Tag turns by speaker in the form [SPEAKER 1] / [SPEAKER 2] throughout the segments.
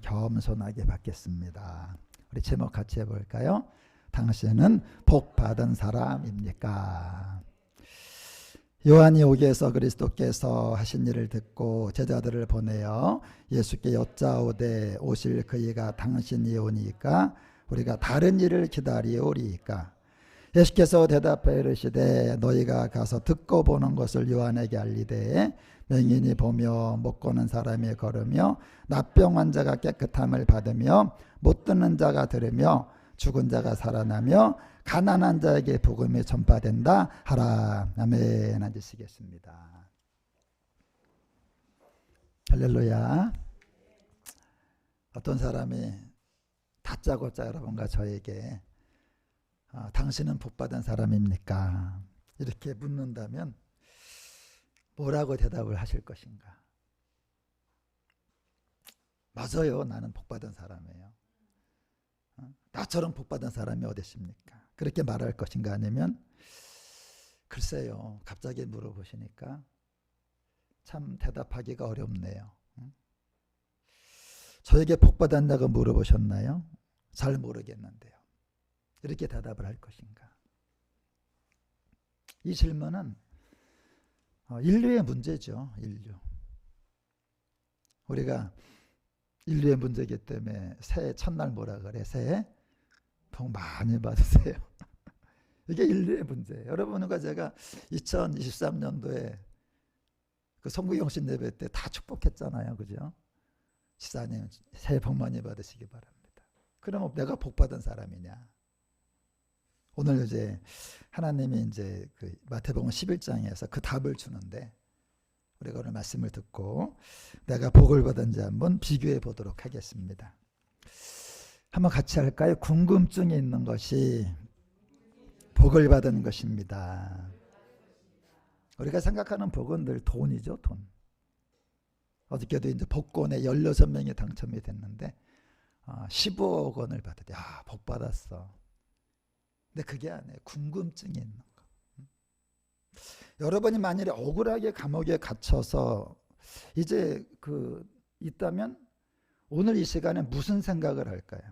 [SPEAKER 1] 겸손하게 받겠습니다. 우리 제목 같이 해볼까요? 당신은 복 받은 사람입니까? 요한이 오기에서 그리스도께서 하신 일을 듣고 제자들을 보내어 예수께 여짜오되 오실 그이가 당신이 오니까 우리가 다른 일을 기다리오리이까? 예수께서 대답하여 이르시되 너희가 가서 듣고 보는 것을 요한에게 알리되 맹인이 보며 못 걷는 사람이 걸으며 납병 환자가 깨끗함을 받으며 못 듣는 자가 들으며 죽은 자가 살아나며 가난한 자에게 복음이 전파된다 하라. 아멘. 앉으시겠습니다. 할렐루야. 어떤 사람이 다짜고짜 여러분과 저에게 당신은 복받은 사람입니까? 이렇게 묻는다면 뭐라고 대답을 하실 것인가? 맞아요. 나는 복받은 사람이에요. 나처럼 복받은 사람이 어디 있습니까? 그렇게 말할 것인가? 아니면 글쎄요. 갑자기 물어보시니까 참 대답하기가 어렵네요. 저에게 복받았냐고 물어보셨나요? 잘 모르겠는데요. 이렇게 대답을 할 것인가? 이 질문은 인류의 문제죠. 인류. 우리가 인류의 문제이기 때문에 새해 첫날 뭐라 그래? 새해 복 많이 받으세요. 이게 인류의 문제예요. 여러분과 제가 2023년도에 그 성부경신 예배 때 다 축복했잖아요. 그죠? 지사님 새해 복 많이 받으시기 바랍니다. 그러면 내가 복 받은 사람이냐? 오늘 이제 하나님이 이제 그 마태복음 11장에서 그 답을 주는데 우리가 오늘 말씀을 듣고 내가 복을 받은지 한번 비교해 보도록 하겠습니다. 한번 같이 할까요? 궁금증이 있는 것이 복을 받은 것입니다. 우리가 생각하는 복은 늘 돈이죠, 돈. 어저께도 이제 복권에 16명이 당첨이 됐는데 15억 원을 받았대. 야, 복 받았어. 근데 그게 아니에요. 궁금증이 있는 거. 여러분이 만일에 억울하게 감옥에 갇혀서 이제 있다면 오늘 이 시간에 무슨 생각을 할까요?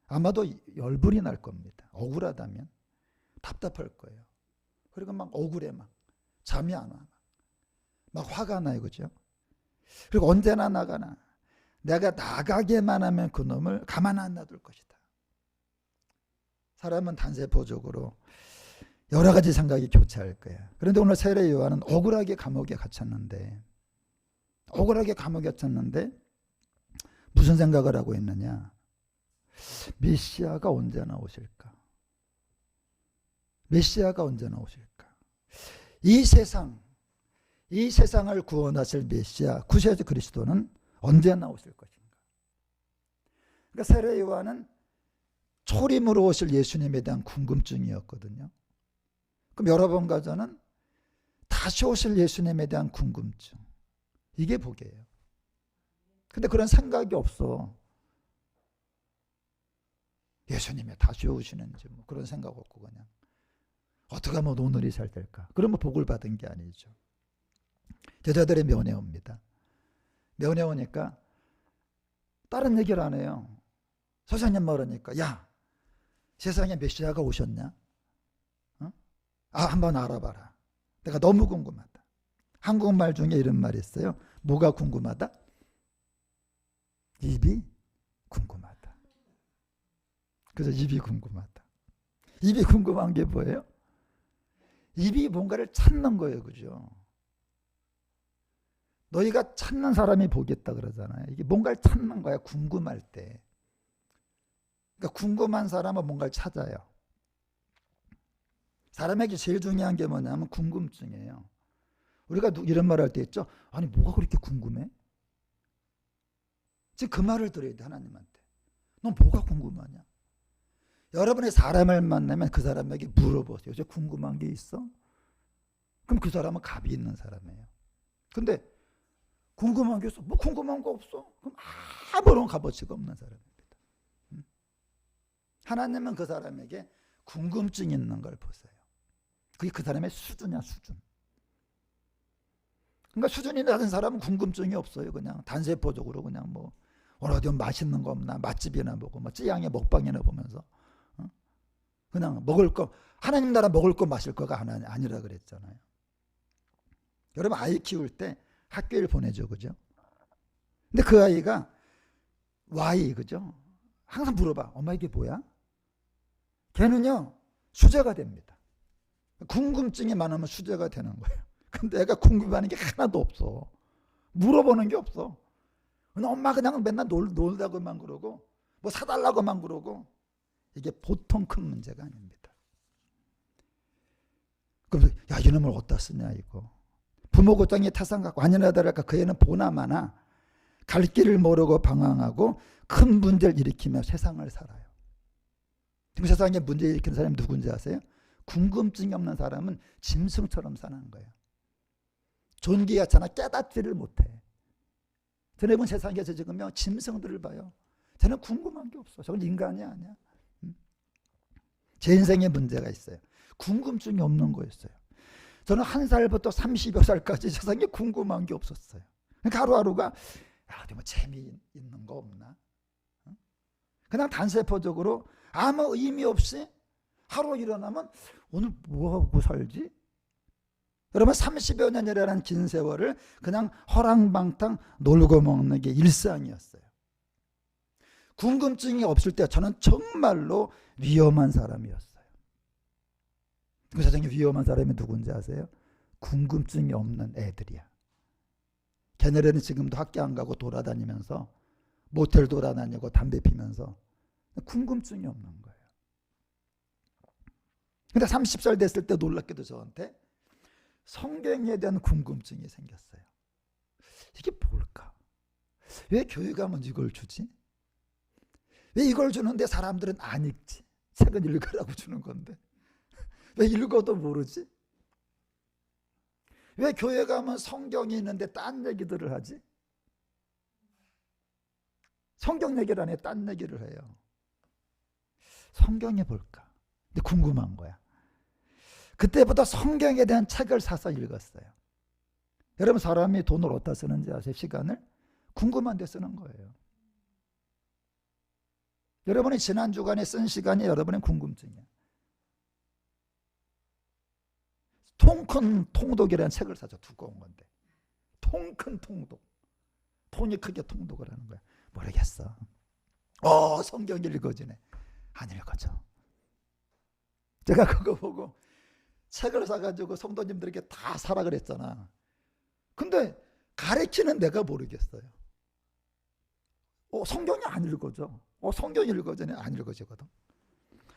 [SPEAKER 1] 아마도 열불이 날 겁니다. 억울하다면 답답할 거예요. 그리고 막 억울해, 막 잠이 안 와, 막 화가 나요, 그죠? 그리고 언제나 나가나 내가 나가게만 하면 그 놈을 가만 안 놔둘 것이다. 사람은 단세포적으로 여러 가지 생각이 교차할 거야. 그런데 오늘 세례 요한은 억울하게 감옥에 갇혔는데 무슨 생각을 하고 있느냐? 메시아가 언제 나오실까? 메시아가 언제 나오실까? 이 세상을 구원하실 메시아 구세주 그리스도는 언제 나오실 것인가? 그러니까 세례 요한은 초림으로 오실 예수님에 대한 궁금증이었거든요. 그럼 여러분과 저는 다시 오실 예수님에 대한 궁금증. 이게 복이에요. 근데 그런 생각이 없어. 예수님이 다시 오시는지 뭐 그런 생각 없고 그냥 어떻게 하면 오늘이 잘 될까? 그러면 복을 받은 게 아니죠. 제자들이 면회 옵니다. 면회 오니까 다른 얘기를 안 해요. 선생님 말하니까 야, 세상에 메시아가 오셨냐? 한번 알아봐라. 내가 너무 궁금하다. 한국말 중에 이런 말이 있어요. 뭐가 궁금하다? 입이 궁금하다. 그래서 입이 궁금하다. 입이 궁금한 게 뭐예요? 입이 뭔가를 찾는 거예요. 그죠? 너희가 찾는 사람이 보겠다 그러잖아요. 이게 뭔가를 찾는 거야. 궁금할 때. 그러니까 궁금한 사람은 뭔가를 찾아요. 사람에게 제일 중요한 게 뭐냐면 궁금증이에요. 우리가 이런 말 할 때 있죠. 아니 뭐가 그렇게 궁금해? 지금 그 말을 들어야 돼. 하나님한테. 너 뭐가 궁금하냐? 여러분이 사람을 만나면 그 사람에게 물어보세요. 저 궁금한 게 있어? 그럼 그 사람은 갑이 있는 사람이에요. 근데 궁금한 게 있어? 뭐 궁금한 거 없어? 그럼 아무런 값어치가 없는 사람입니다. 하나님은 그 사람에게 궁금증 있는 걸 보세요. 그게 그 사람의 수준이야, 수준. 그러니까 수준이 낮은 사람은 궁금증이 없어요. 그냥 단세포적으로 그냥 뭐 오늘 어디 맛있는 거 없나 맛집이나 보고 뭐 찌양의 먹방이나 보면서 그냥 먹을 거 하나님 나라 먹을 거 마실 거가 아니라 그랬잖아요. 여러분 아이 키울 때 학교를 보내죠, 그죠? 근데 그 아이가 why, 그죠? 항상 물어봐. 엄마 이게 뭐야? 걔는요 수제가 됩니다. 궁금증이 많으면 수제가 되는 거예요. 근데 애가 궁금해하는 게 하나도 없어. 물어보는 게 없어. 엄마 그냥 맨날 놀다고만 그러고 뭐 사달라고만 그러고. 이게 보통 큰 문제가 아닙니다. 그래서 야 이놈을 어디다 쓰냐 이거. 부모 고장이 타산 갖고 아니라더랄까 그 애는 보나마나 갈 길을 모르고 방황하고 큰 문제를 일으키며 세상을 살아요. 지금 세상에 문제 일으키는 사람이 누군지 아세요? 궁금증이 없는 사람은 짐승처럼 사는 거예요. 존귀가 잖아 깨닫지를 못해. 저는 세상에서 지금요 짐승들을 봐요. 저는 궁금한 게 없어. 저건 인간이 아니야. 제 인생에 문제가 있어요. 궁금증이 없는 거였어요. 저는 1살부터 30여 살까지 세상에 궁금한 게 없었어요. 그러니까 하루하루가 어디 뭐 재미있는 거 없나? 그냥 단세포적으로 아무 의미 없이 하루 일어나면 오늘 뭐하고 살지? 여러분 30여 년이라는 긴 세월을 그냥 허랑방탕 놀고 먹는 게 일상이었어요. 궁금증이 없을 때 저는 정말로 위험한 사람이었어요. 그 세상에 위험한 사람이 누군지 아세요? 궁금증이 없는 애들이야. 걔네들은 지금도 학교 안 가고 돌아다니면서 모텔 돌아다니고 담배 피면서 궁금증이 없는 거예요. 근데 30살 됐을 때 놀랍게도 저한테 성경에 대한 궁금증이 생겼어요. 이게 뭘까? 왜 교회 가면 이걸 주지? 왜 이걸 주는데 사람들은 안 읽지? 책은 읽으라고 주는 건데 왜 읽어도 모르지? 왜 교회 가면 성경이 있는데 딴 얘기들을 하지? 성경 얘기를 안 해, 딴 얘기를 해요. 성경이 뭘까? 근데 궁금한 거야. 그때부터 성경에 대한 책을 사서 읽었어요. 여러분 사람이 돈을 어디다 쓰는지 아세요? 시간을? 궁금한 데 쓰는 거예요. 여러분이 지난 주간에 쓴 시간이 여러분의 궁금증이에요. 통 큰 통독이라는 책을 사죠. 두꺼운 건데. 통 큰 통독. 통이 크게 통독을 하는 거야. 모르겠어. 성경 읽어지네. 안 읽어져. 제가 그거 보고 책을 사가지고 성도님들에게 다 사라 그랬잖아. 근데 가르치는 내가 모르겠어요. 성경이 안 읽어져. 성경이 읽어지네. 안 읽어지거든.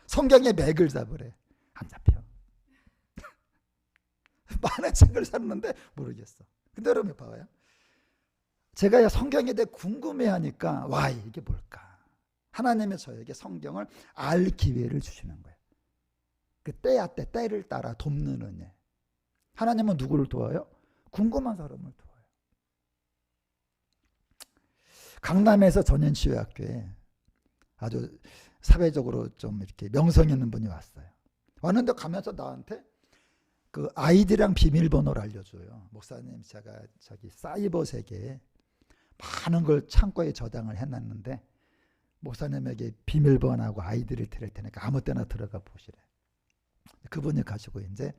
[SPEAKER 1] 성경의 맥을 잡으래. 안 잡혀. 많은 책을 샀는데 모르겠어. 근데 여러분 봐봐요. 제가 성경에 대해 궁금해하니까 와 이게 뭘까? 하나님이 저에게 성경을 알 기회를 주시는 거예요. 그 때야 때를 따라 돕는 은혜. 하나님은 누구를 도와요? 궁금한 사람을 도와요. 강남에서 전현치유학교에 아주 사회적으로 좀 이렇게 명성 있는 분이 왔어요. 왔는데 가면서 나한테 그 아이디랑 비밀번호를 알려줘요. 목사님 제가 저기 사이버 세계에 많은 걸 창고에 저장을 해놨는데 목사님에게 비밀번호하고 아이디를 드릴 테니까 아무 때나 들어가 보시래. 그분이 가지고 이제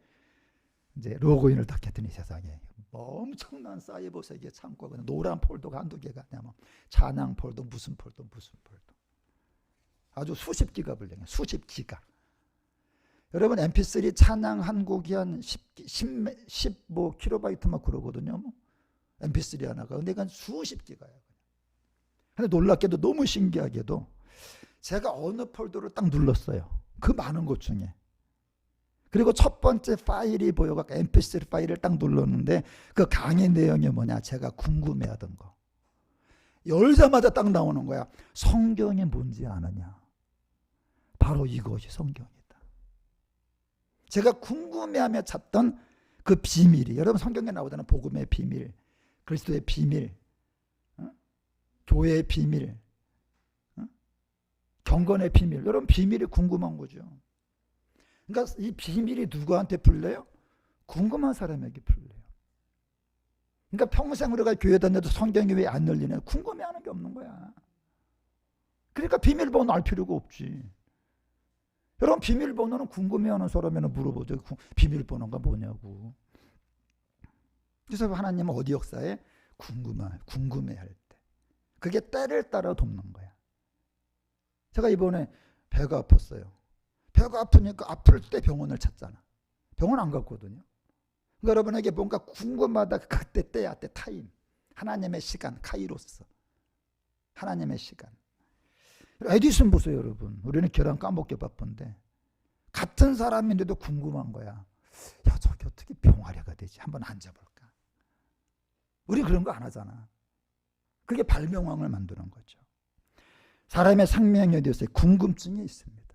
[SPEAKER 1] 로그인을 딱 했더니 세상에 엄청난 사이버 세계 창고가 노란 폴더가 한두 개가 아니야. 뭐 찬양 폴더 무슨 폴더 아주 수십 기가 분량이야. 수십 기가. 여러분 mp3 찬양 한 곡이 한 15kB 막 그러거든요. 뭐. mp3 하나가. 근데 이건 수십 기가야. 근데 놀랍게도 너무 신기하게도 제가 어느 폴더를 딱 눌렀어요. 그 많은 것 중에. 그리고 첫 번째 파일이 보여갖고 mp3 파일을 딱 눌렀는데 그 강의 내용이 뭐냐 제가 궁금해하던 거 열자마자 딱 나오는 거야. 성경이 뭔지 아느냐. 바로 이것이 성경이다. 제가 궁금해하며 찾던 그 비밀이 여러분 성경에 나오잖아요. 복음의 비밀, 그리스도의 비밀, 교회의 비밀, 경건의 비밀. 여러분 비밀이 궁금한 거죠. 그러니까 이 비밀이 누구한테 풀려요? 궁금한 사람에게 풀려요. 그러니까 평생 우리가 교회 다녀도 성경이 왜 안 열리냐? 궁금해하는 게 없는 거야. 그러니까 비밀번호 알 필요가 없지. 여러분 비밀번호는 궁금해하는 사람이나 물어보죠. 비밀번호가 뭐냐고. 그래서 하나님은 어디 역사에? 궁금해할 때. 그게 때를 따라 돕는 거야. 제가 이번에 배가 아팠어요. 배가 아프니까 아플 때 병원을 찾잖아. 병원 안 갔거든요. 그러니까 여러분에게 뭔가 궁금하다 그때 때야 때 타임. 하나님의 시간 카이로스. 하나님의 시간. 에디슨 보세요 여러분. 우리는 계란 까먹기 바쁜데 같은 사람인데도 궁금한 거야. 야 저게 어떻게 병아리가 되지? 한번 앉아볼까? 우리 그런 거 안 하잖아. 그게 발명왕을 만드는 거죠. 사람의 생명에 대해서 궁금증이 있습니다.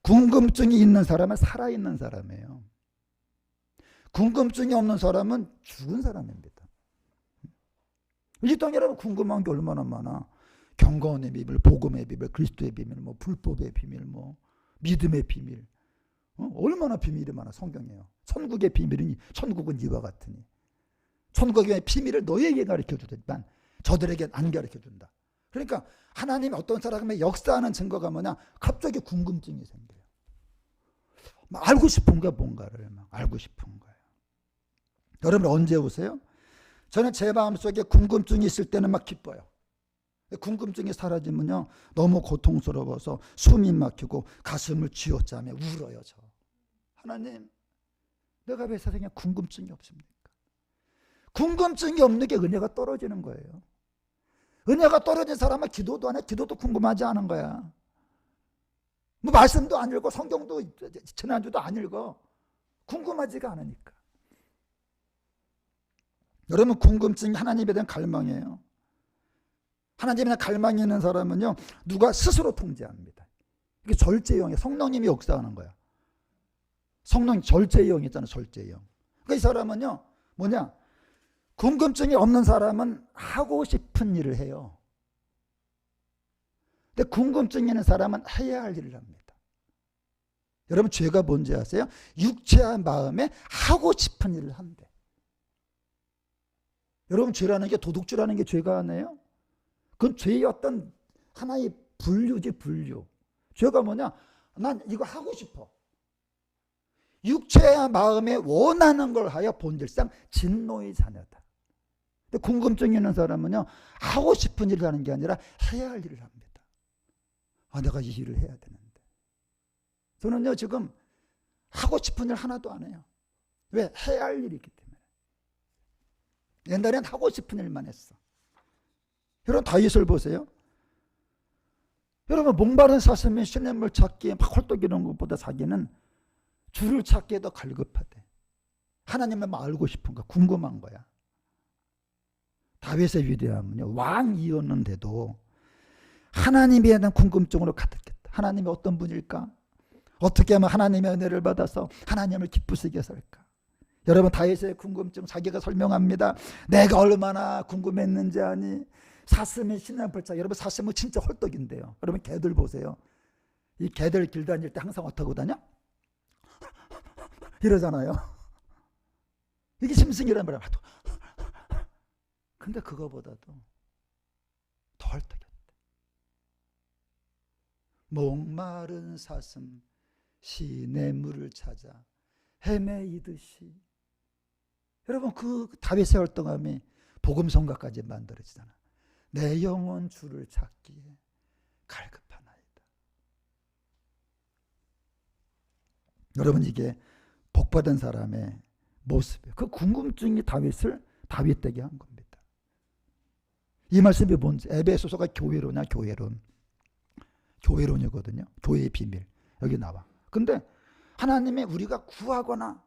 [SPEAKER 1] 궁금증이 있는 사람은 살아있는 사람이에요. 궁금증이 없는 사람은 죽은 사람입니다. 이 땅에 여러분 궁금한 게 얼마나 많아. 경건의 비밀, 복음의 비밀, 그리스도의 비밀, 뭐 불법의 비밀, 뭐 믿음의 비밀. 얼마나 비밀이 많아 성경에요. 천국의 비밀은 천국은 이와 같으니. 천국의 비밀을 너에게 가르쳐주지만 저들에게 안 가르쳐준다. 그러니까 하나님이 어떤 사람의 역사하는 증거가 뭐냐? 갑자기 궁금증이 생겨요. 막 알고 싶은 거야 뭔가를 막 알고 싶은 거예요. 여러분 언제 오세요? 저는 제 마음속에 궁금증이 있을 때는 막 기뻐요. 궁금증이 사라지면요 너무 고통스러워서 숨이 막히고 가슴을 쥐어짜며 울어요. 저 하나님 내가 왜 세상에 궁금증이 없습니까? 궁금증이 없는 게 은혜가 떨어지는 거예요. 은혜가 떨어진 사람은 기도도 안 해. 기도도 궁금하지 않은 거야. 뭐 말씀도 안 읽고 성경도 지난주도 안 읽어. 궁금하지가 않으니까. 여러분 궁금증이 하나님에 대한 갈망이에요. 하나님에 대한 갈망이 있는 사람은요 누가 스스로 통제합니다. 이게 절제의 영이에요. 성령님이 역사하는 거야. 성령 절제의 영 있잖아요. 절제의 영. 그러니까 이 사람은요 뭐냐? 궁금증이 없는 사람은 하고 싶은 일을 해요. 근데 궁금증이 있는 사람은 해야 할 일을 합니다. 여러분 죄가 뭔지 아세요? 육체와 마음에 하고 싶은 일을 한대. 여러분 죄라는 게 도둑질하는 게 죄가 아니에요? 그건 죄의 어떤 하나의 분류지 분류. 죄가 뭐냐? 난 이거 하고 싶어. 육체와 마음에 원하는 걸 하여 본질상 진노의 자녀다. 근데 궁금증이 있는 사람은요 하고 싶은 일을 하는 게 아니라 해야 할 일을 합니다. 아 내가 이 일을 해야 되는데. 저는요 지금 하고 싶은 일 하나도 안 해요. 왜? 해야 할 일이 있기 때문에. 옛날엔 하고 싶은 일만 했어. 여러분 다윗을 보세요. 여러분 목마른 사슴이 시냇물 찾기에 막 헐떡이는 것보다 자기는 주를 찾기에 더 갈급하대. 하나님을 알고 싶은 거 궁금한 거야. 다윗의 위대함은요 왕이었는데도 하나님에 대한 궁금증으로 가득했다. 하나님이 어떤 분일까? 어떻게 하면 하나님의 은혜를 받아서 하나님을 기쁘시게 살까? 여러분 다윗의 궁금증 자기가 설명합니다. 내가 얼마나 궁금했는지 아니? 사슴이 시냇물 찾기. 여러분 사슴은 진짜 헐떡인데요. 여러분 개들 보세요. 이 개들 길 다닐 때 항상 어떻게 다녀? 이러잖아요. 이게 심승이란 말이야. 근데 그거보다도 더 헐떡였대. 목마른 사슴 시냇물을 찾아 헤매이듯이. 여러분 그 다윗의 헐떡함이 복음성가까지 만들어지잖아. 내 영혼 주를 찾기에 갈급하나이다. 여러분 이게 복받은 사람의 모습이에요. 그 궁금증이 다윗을 다윗되게 한 겁니다. 이 말씀이 뭔지 에베소서가 교회론이야. 교회론. 교회론이거든요. 교회의 비밀. 여기 나와. 근데 하나님이 우리가 구하거나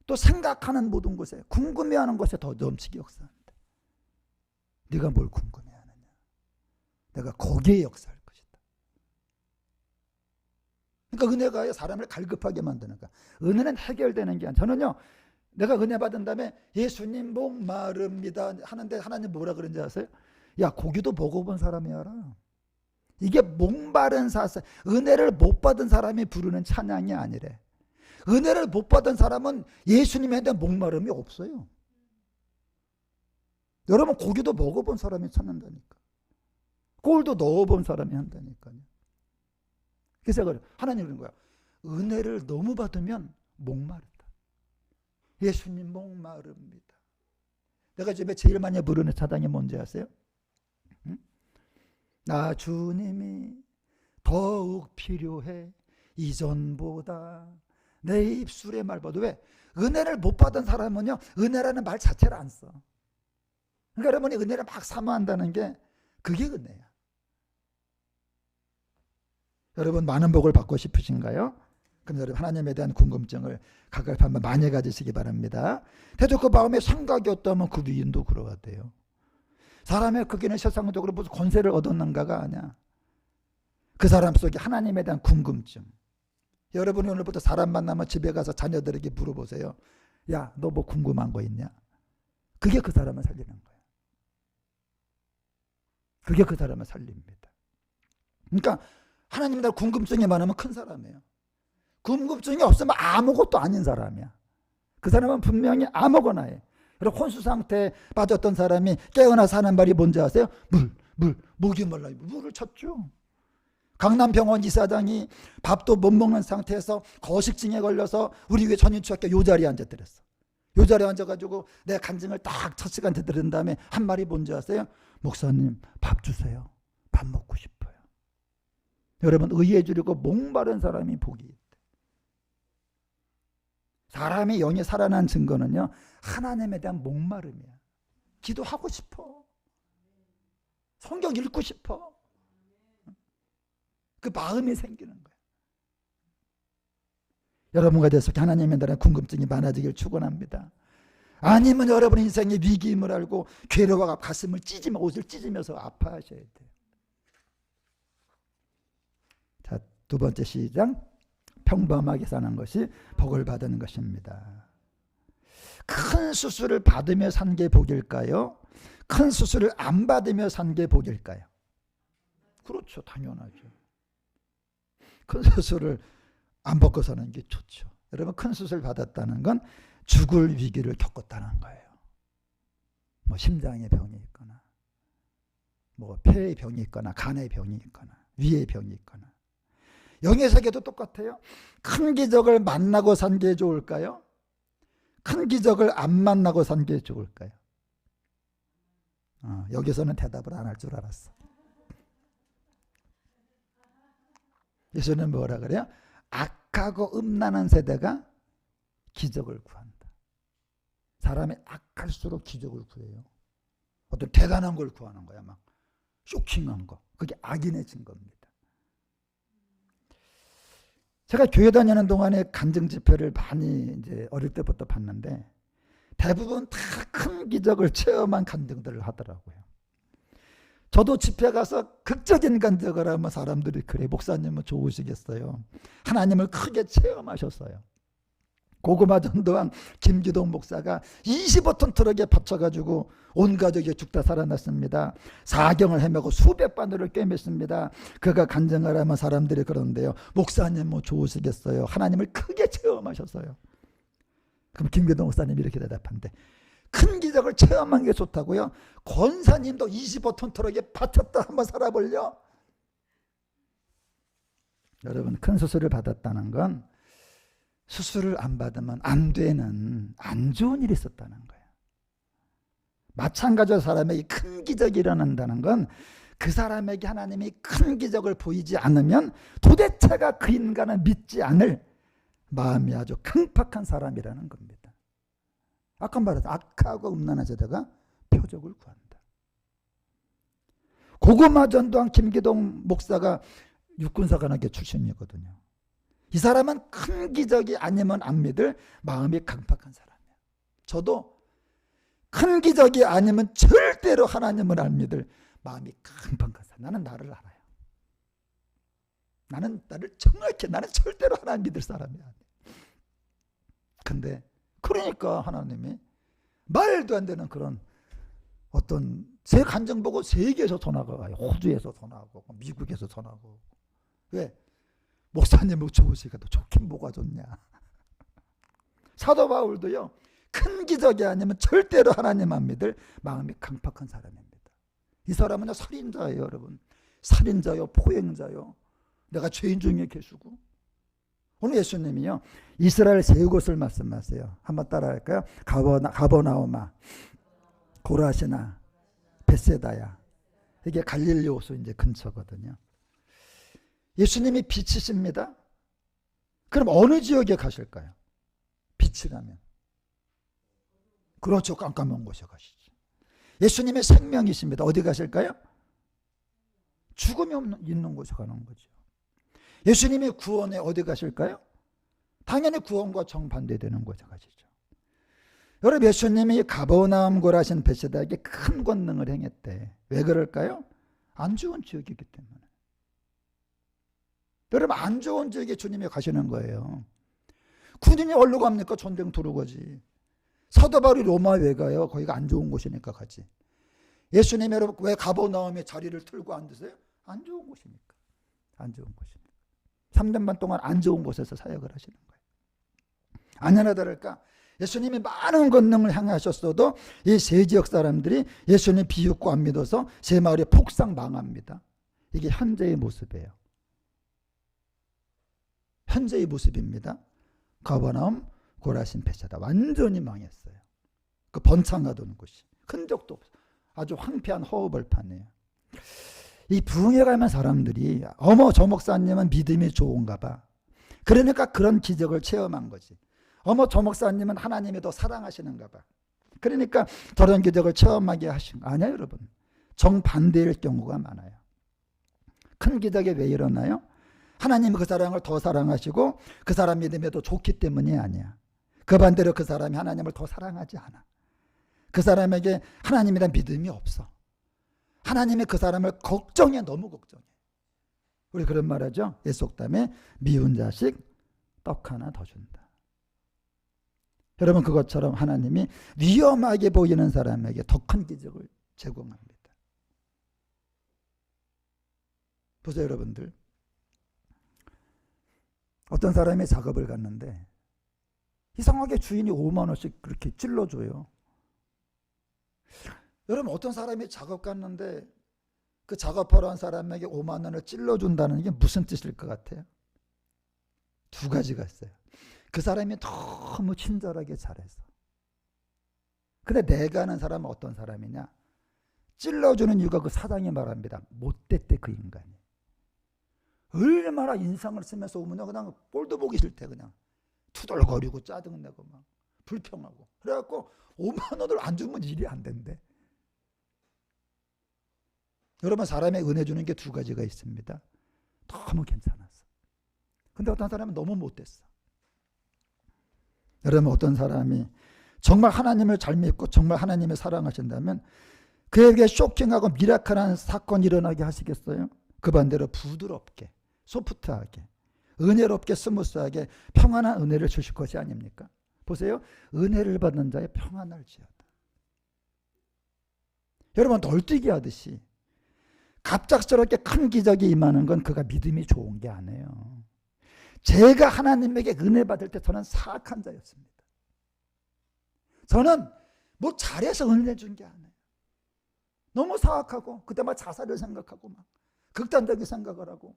[SPEAKER 1] 또 생각하는 모든 것에 궁금해하는 것에 더 넘치게 역사한다. 네가 뭘 궁금해하느냐. 내가 거기에 역사할 것이다. 그러니까 은혜가 사람을 갈급하게 만드는 거야. 은혜는 해결되는 게 아니야. 저는요. 내가 은혜 받은 다음에 예수님 목마릅니다 하는데 하나님 뭐라 그런지 아세요? 야 고기도 먹어본 사람이 알아. 이게 목마른 사슴. 은혜를 못 받은 사람이 부르는 찬양이 아니래. 은혜를 못 받은 사람은 예수님에 대한 목마름이 없어요. 여러분 고기도 먹어본 사람이 찾는다니까. 골도 넣어본 사람이 한다니까요. 그래서 하나님 그런 거야. 은혜를 너무 받으면 목마르다. 예수님 목마릅니다. 내가 집에 제일 많이 부르는 찬양이 뭔지 아세요? 응? 나 주님이 더욱 필요해 이전보다. 내 입술에 말 봐도 왜? 은혜를 못 받은 사람은요 은혜라는 말 자체를 안 써. 그러니까 여러분이 은혜를 막 사모한다는 게 그게 은혜야. 여러분 많은 복을 받고 싶으신가요? 그럼 여러분 하나님에 대한 궁금증을 각각 한번 많이 가지시기 바랍니다. 대도 그 마음에 생각이 없다면 그 위인도 그러야 돼요. 사람의 크기는 세상적으로 무슨 권세를 얻었는가가 아니야. 그 사람 속에 하나님에 대한 궁금증. 여러분이 오늘부터 사람 만나면 집에 가서 자녀들에게 물어보세요. 야, 너 뭐 궁금한 거 있냐? 그게 그 사람을 살리는 거예요. 그게 그 사람을 살립니다. 그러니까 하나님에 대한 궁금증이 많으면 큰 사람이에요. 궁금증이 없으면 아무것도 아닌 사람이야. 그 사람은 분명히 아무거나 해. 그리고 혼수 상태에 빠졌던 사람이 깨어나서 하는 말이 뭔지 아세요? 목이 말라. 물을 쳤죠. 강남병원 이사장이 밥도 못 먹는 상태에서 거식증에 걸려서 우리 교회 전인초학교 요 자리에 앉아들었어. 요 자리에 앉아가지고 내 간증을 딱 첫 시간 들은 다음에 한 말이 뭔지 아세요? 목사님 밥 주세요. 밥 먹고 싶어요. 여러분 의해 주려고 목마른 사람이 복이 있대. 사람이 영이 살아난 증거는요 하나님에 대한 목마름이야. 기도하고 싶어. 성경 읽고 싶어. 그 마음이 생기는 거예요. 여러분과 대해서 하나님에 대한 궁금증이 많아지길 축원합니다. 아니면 여러분 인생의 위기임을 알고 괴로워가 가슴을 찢으며 옷을 찢으면서 아파하셔야 돼요. 자, 두 번째 시작. 평범하게 사는 것이 복을 받는 것입니다. 큰 수술을 받으며 산 게 복일까요? 큰 수술을 안 받으며 산 게 복일까요? 그렇죠. 당연하죠. 큰 수술을 안 받고 사는 게 좋죠. 여러분 큰 수술 받았다는 건 죽을 위기를 겪었다는 거예요. 뭐 심장의 병이 있거나 뭐 폐의 병이 있거나 간의 병이 있거나 위의 병이 있거나. 영의 세계도 똑같아요. 큰 기적을 만나고 산 게 좋을까요? 큰 기적을 안 만나고 산 게 좋을까요? 여기서는 대답을 안 할 줄 알았어. 예수는 뭐라 그래요? 악하고 음란한 세대가 기적을 구한다. 사람이 악할수록 기적을 구해요. 어떤 대단한 걸 구하는 거야. 막 쇼킹한 거. 그게 악인해진 겁니다. 제가 교회 다니는 동안에 간증 집회를 많이 이제 어릴 때부터 봤는데 대부분 다 큰 기적을 체험한 간증들을 하더라고요. 저도 집회 가서 극적인 간증을 하면 사람들이 그래 목사님은 좋으시겠어요. 하나님을 크게 체험하셨어요. 고구마 전도왕 김기동 목사가 25톤 트럭에 받쳐가지고 온 가족이 죽다 살아났습니다. 사경을 헤매고 수백 바늘을 꿰맸습니다. 그가 간증을 하면 사람들이 그러는데요. 목사님 뭐 좋으시겠어요. 하나님을 크게 체험하셨어요. 그럼 김기동 목사님이 이렇게 대답한대. 큰 기적을 체험한 게 좋다고요? 권사님도 25톤 트럭에 받쳤다 한번 살아볼려? 여러분 큰 수술을 받았다는 건 수술을 안 받으면 안 되는 안 좋은 일이 있었다는 거예요. 마찬가지로 사람에게 큰 기적이 일어난다는 건 그 사람에게 하나님이 큰 기적을 보이지 않으면 도대체가 그 인간은 믿지 않을 마음이 아주 강팍한 사람이라는 겁니다. 아까 말했던 악하고 음란한 세대가 표적을 구한다. 고구마 전도왕 김기동 목사가 육군사관학교 출신이거든요. 이 사람은 큰 기적이 아니면 안 믿을 마음이 강팍한 사람이야. 저도 큰 기적이 아니면 절대로 하나님을 안 믿을 마음이 강팍한 사람. 나는 나를 알아요. 나는 나를 정확히 나는 절대로 하나님 믿을 사람이 아니야. 근데 그러니까 하나님이 말도 안 되는 그런 어떤 제 간증 보고 세계에서 전화가 와요. 호주에서 전화하고 미국에서 전화하고. 왜? 목사님은 좋으시니까 또 좋긴 뭐가 좋냐. 사도 바울도요. 큰 기적이 아니면 절대로 하나님 안 믿을 마음이 강팍한 사람입니다. 이 사람은요 살인자예요. 여러분. 살인자요, 포행자요, 내가 죄인 중에 계수고. 오늘 예수님이요 이스라엘 세 곳을 말씀하세요. 한번 따라할까요? 가버나우마, 고라시나, 벳세다야. 이게 갈릴리 호수 이제 근처거든요. 예수님이 빛이십니다. 그럼 어느 지역에 가실까요? 빛이라면. 그렇죠. 깜깜한 곳에 가시죠. 예수님의 생명이십니다. 어디 가실까요? 죽음이 있는 곳에 가는 거죠. 예수님이 구원에 어디 가실까요? 당연히 구원과 정반대되는 곳에 가시죠. 여러분, 예수님이 가버나움 고라신 벳세다에게 큰 권능을 행했대. 왜 그럴까요? 안 좋은 지역이기 때문에. 여러분, 안 좋은 지역에 주님이 가시는 거예요. 군인이 어디로 갑니까? 전쟁터로 가지. 사도 바울이 로마에 왜 가요? 거기가 안 좋은 곳이니까 가지. 예수님 여러분 왜 가버나움에 자리를 틀고 앉으세요? 안 좋은 곳이니까. 안 좋은 곳이니까. 3년 반 동안 안 좋은 곳에서 사역을 하시는 거예요. 아니나 다를까 예수님이 많은 권능을 행하셨어도 이 세 지역 사람들이 예수님 비웃고 안 믿어서 세 마을이 폭삭 망합니다. 이게 현재의 모습이에요. 현재의 모습입니다. 가버나움, 고라신, 벳세다 완전히 망했어요. 그 번창하던 곳이 흔적도 없어. 아주 황폐한 허허벌판이에요. 이 부흥회 가면 사람들이 어머 저 목사님은 믿음이 좋은가 봐. 그러니까 그런 기적을 체험한 거지. 어머 저 목사님은 하나님이 더 사랑하시는가 봐. 그러니까 저런 기적을 체험하게 하신 거 아니에요, 여러분. 정반대일 경우가 많아요. 큰 기적이 왜 일어나요? 하나님이 그 사람을 더 사랑하시고 그 사람 믿음이 더 좋기 때문이 아니야. 그 반대로 그 사람이 하나님을 더 사랑하지 않아. 그 사람에게 하나님에 대한 믿음이 없어. 하나님이 그 사람을 걱정해. 너무 걱정해. 우리 그런 말 하죠. 옛속담에 미운 자식 떡 하나 더 준다. 여러분 그것처럼 하나님이 위험하게 보이는 사람에게 더 큰 기적을 제공합니다. 보세요 여러분들. 어떤 사람이 작업을 갔는데 이상하게 주인이 5만 원씩 그렇게 찔러줘요. 여러분 어떤 사람이 작업 갔는데 그 작업하러 한 사람에게 5만 원을 찔러준다는 게 무슨 뜻일 것 같아요? 두 가지가 있어요. 그 사람이 너무 친절하게 잘해서. 근데 내가 아는 사람은 어떤 사람이냐? 찔러주는 이유가 그 사장이 말합니다. 못됐대 그 인간이. 얼마나 인상을 쓰면서 오면 그냥 꼴도 보기 싫대. 그냥 투덜거리고 짜증내고 막 불평하고. 그래갖고 5만 원을 안 주면 일이 안 된대. 여러분 사람의 은혜 주는 게 두 가지가 있습니다. 너무 괜찮았어. 근데 어떤 사람은 너무 못됐어. 여러분 어떤 사람이 정말 하나님을 잘 믿고 정말 하나님을 사랑하신다면 그에게 쇼킹하고 미라클한 사건이 일어나게 하시겠어요? 그 반대로 부드럽게 소프트하게 은혜롭게 스무스하게 평안한 은혜를 주실 것이 아닙니까? 보세요. 은혜를 받는 자의 평안할지어다. 여러분 널뛰기 하듯이 갑작스럽게 큰 기적이 임하는 건 그가 믿음이 좋은 게 아니에요. 제가 하나님에게 은혜 받을 때 저는 사악한 자였습니다. 저는 뭐 잘해서 은혜 준 게 아니에요. 너무 사악하고 그때 막 자살을 생각하고 막 극단적인 생각을 하고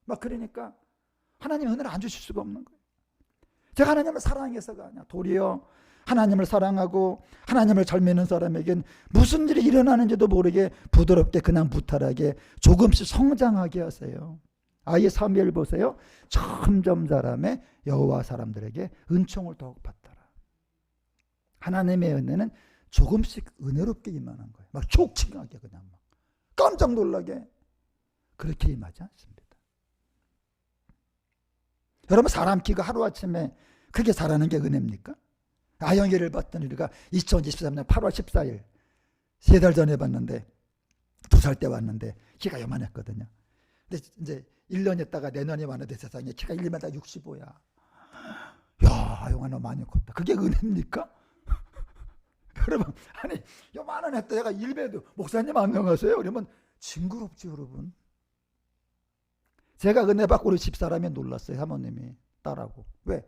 [SPEAKER 1] 막 그러니까 하나님 은혜를 안 주실 수가 없는 거예요. 제가 하나님을 사랑해서가 아니야. 도리어 하나님을 사랑하고 하나님을 잘 믿는 사람에겐 무슨 일이 일어나는지도 모르게 부드럽게 그냥 무탈하게 조금씩 성장하게 하세요. 아이 사무엘 보세요. 점점 자라매 여호와 사람들에게 은총을 더욱 받더라. 하나님의 은혜는 조금씩 은혜롭게 임하는 거예요. 막 쇼킹하게 그냥 막 깜짝 놀라게 그렇게 임하지 않습니다. 여러분 사람 키가 하루아침에 크게 자라는 게 은혜입니까? 아영이를 봤던 우리가 2023년 8월 14일 3달 전에 봤는데 2살 때 왔는데 키가 요만했거든요. 근데 이제 1년 있다가 내년에 왔는데 세상에 키가 1m 65야. 야 아영아 너 많이 컸다. 그게 은혜입니까? 여러분 아니 요만한 했다 내가 일배도 목사님 안녕하세요 그러면 징그럽지 여러분. 제가 은혜 받고 우리 집사람이 놀랐어요. 사모님이 딸하고. 왜?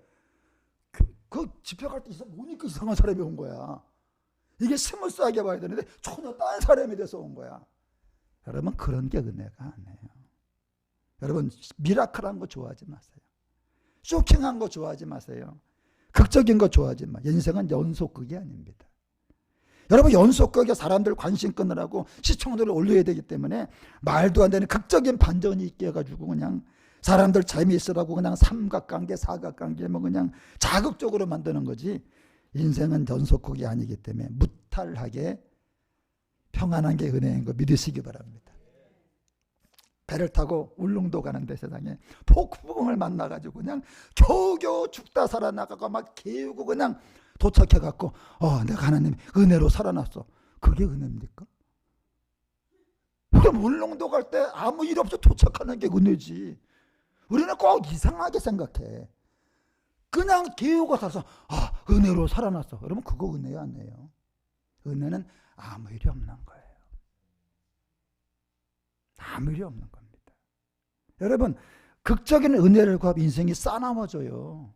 [SPEAKER 1] 그 집회 갈 때 보니까 이상한 사람이 온 거야. 이게 스무스하게 봐야 되는데 전혀 딴 사람이 돼서 온 거야. 여러분 그런 게 은혜가 아니에요. 여러분 미라클한 거 좋아하지 마세요. 쇼킹한 거 좋아하지 마세요. 극적인 거 좋아하지 마. 인생은 연속극이 아닙니다. 여러분 연속극에 사람들 관심 끊으라고 시청률을 올려야 되기 때문에 말도 안 되는 극적인 반전이 있게 해가지고 그냥 사람들 재미있으라고 그냥 삼각관계 사각관계 뭐 그냥 자극적으로 만드는 거지. 인생은 연속극이 아니기 때문에 무탈하게 평안한 게 은혜인 거 믿으시기 바랍니다. 배를 타고 울릉도 가는데 세상에 폭풍을 만나가지고 그냥 겨우겨우 죽다 살아나가고 막 개우고 그냥 도착해갖고 내가 하나님 은혜로 살아났어. 그게 은혜입니까? 그럼 울릉도 갈 때 아무 일 없이 도착하는 게 은혜지. 우리는 꼭 이상하게 생각해. 그냥 개우고 살아서 은혜로 살아났어. 여러분 그거 은혜 아니에요. 은혜는 아무 일이 없는 거예요. 아무 일이 없는 겁니다. 여러분 극적인 은혜를 구하면 인생이 싸나워져요.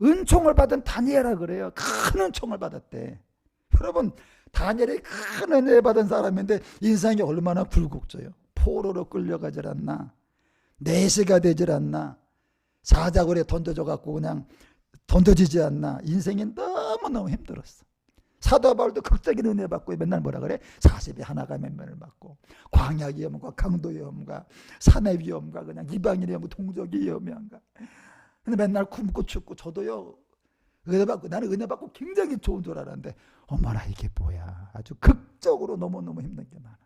[SPEAKER 1] 은총을 받은 다니엘아 그래요. 큰 은총을 받았대. 여러분 다니엘이 큰 은혜 받은 사람인데 인생이 얼마나 불국져요. 포로로 끌려가질 않나, 내시가 되질 않나, 사자굴에 던져져 갖고 그냥 던져지지 않나. 인생이 너무너무 힘들었어. 사도 바울도 극적인 은혜 받고 맨날 뭐라 그래? 40에 하나가 면면을 받고 광야 위험과 강도 위험과 산의 위험과 그냥 이방인의 위험, 동족의 위험과 근데 맨날 굶고 춥고. 저도요 은혜 받고, 나는 은혜 받고 굉장히 좋은 줄 알았는데 어머나 이게 뭐야. 아주 극적으로 너무너무 힘든 게 많아.